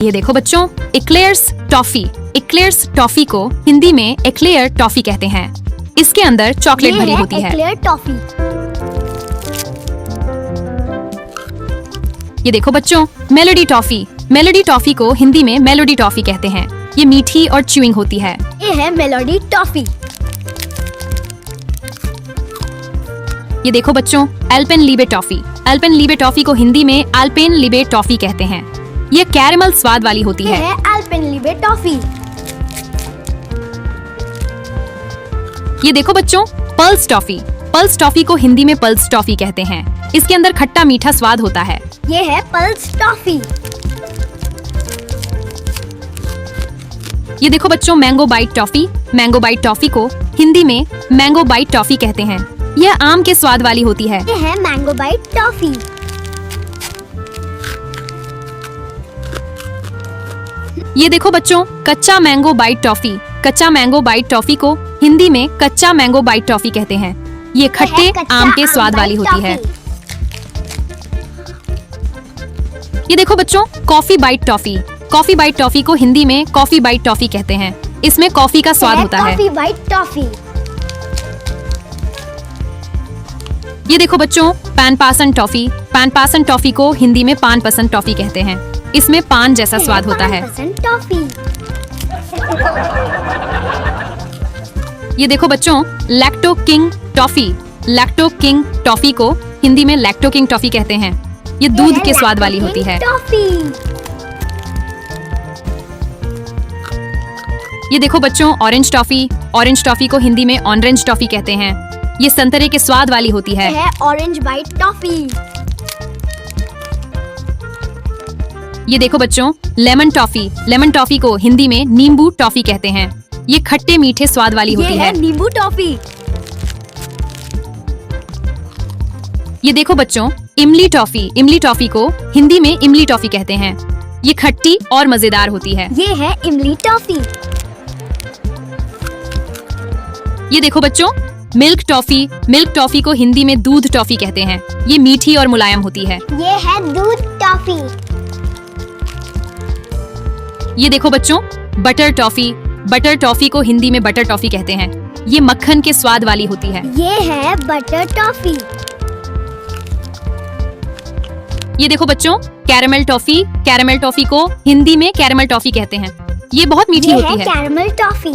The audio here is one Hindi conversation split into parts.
ये देखो बच्चों, एक्लेयर्स टॉफी। एक्लेयर्स टॉफी को हिंदी में एक्लेयर टॉफी कहते हैं। इसके अंदर चॉकलेट भरी होती है। Eclair toffee. ये देखो बच्चों, मेलोडी टॉफी। मेलोडी टॉफी को हिंदी में मेलोडी टॉफी कहते हैं। ये मीठी और च्यूइंग होती है। ये है मेलोडी टॉफी। ये देखो बच्चों, एल्पेनलीबे टॉफी। एल्पेनलीबे टॉफी को हिंदी में एल्पेनलीबे टॉफी कहते हैं। ये कैरेमल स्वाद वाली होती ये है। है एल्पेनलीबे टॉफी। ये देखो बच्चों, पल्स टॉफी। पल्स टॉफी को हिंदी में पल्स टॉफी कहते हैं। इसके अंदर खट्टा मीठा स्वाद होता है। ये है पल्स टॉफी। ये देखो बच्चों, mango bite toffee. Mango bite toffee को हिंदी में मैंगो बाइट टॉफी कहते हैं। यह आम के स्वाद वाली होती है। ये है मैंगो बाइट टॉफी। ये देखो बच्चों, कच्चा मैंगो बाइट टॉफी। कच्चा मैंगो बाइट टॉफी को हिंदी में कच्चा मैंगो बाइट टॉफी कहते हैं। ये खट्टे आम के स्वाद वाली होती है। ये देखो बच्चों, coffee bite toffee. Coffee bite toffee को हिंदी में कॉफी बाइट टॉफी कहते हैं। इसमें कॉफी का स्वाद होता है। Coffee bite toffee. ये देखो बच्चों, पान पासन टॉफी। पान पासन टॉफी को हिंदी में पान पसंद टॉफी कहते हैं। इसमें पान जैसा स्वाद होता है। टॉफी। ये देखो बच्चों, lacto king toffee. Lacto king toffee को हिंदी में लैक्टो किंग टॉफी कहते हैं। ये दूध के स्वाद वाली होती है। टॉफी। ये देखो बच्चों, ऑरेंज टॉफी। ऑरेंज टॉफी को हिंदी में ऑरेंज टॉफी कहते हैं। ये संतरे के स्वाद वाली होती है। ये है ऑरेंज बाइट टॉफी। ये देखो बच्चों, लेमन टॉफी। लेमन टॉफी को हिंदी में नींबू टॉफी कहते हैं। ये खट्टे मीठे स्वाद वाली होती ये है। है नींबू टॉफी। ये देखो बच्चों, इमली टॉफी। इमली टॉफी को हिंदी में इमली टॉफी कहते हैं। ये खट्टी और मजेदार होती है। ये है इमली टॉफी। ये देखो बच्चों, मिल्क टॉफी। मिल्क टॉफी को हिंदी में दूध टॉफी कहते हैं। ये मीठी और मुलायम होती है। ये है दूध टॉफी। ये देखो बच्चों, बटर टॉफी। बटर टॉफी को हिंदी में बटर टॉफी कहते हैं। ये मक्खन के स्वाद वाली होती है। ये है बटर टॉफी। ये देखो बच्चों, कैरेमल टॉफी। कैरेमल टॉफी को हिंदी में कैरेमल टॉफी कहते हैं। ये बहुत मीठी होती है। Caramel toffee.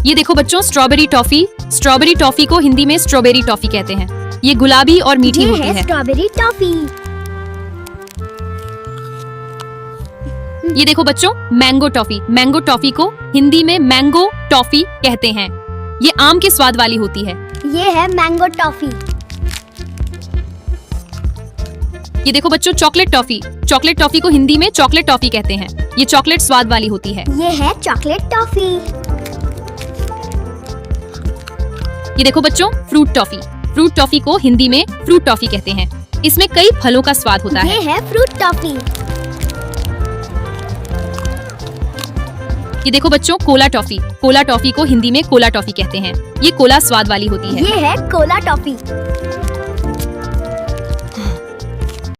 ये देखो बच्चों, स्ट्रॉबेरी टॉफी। स्ट्रॉबेरी टॉफी को हिंदी में स्ट्रॉबेरी टॉफी कहते हैं। ये गुलाबी और मीठी ये होती है है। Strawberry toffee. ये देखो बच्चों, मैंगो टॉफी। मैंगो टॉफी को हिंदी में मैंगो टॉफी कहते हैं। ये आम के स्वाद वाली होती है। ये है मैंगो टॉफी। ये देखो बच्चों, चॉकलेट टॉफी। चॉकलेट टॉफी को हिंदी में चॉकलेट टॉफी कहते हैं। ये चॉकलेट स्वाद वाली होती है। ये है चॉकलेट टॉफी। ये देखो बच्चों, फ्रूट टॉफी। फ्रूट टॉफी को हिंदी में फ्रूट टॉफी कहते हैं। इसमें कई फलों का स्वाद होता है। ये है फ्रूट टॉफी। ये देखो बच्चों, कोला टॉफी। कोला टॉफी को हिंदी में कोला टॉफी कहते हैं। ये कोला स्वाद वाली होती है। ये है कोला टॉफी।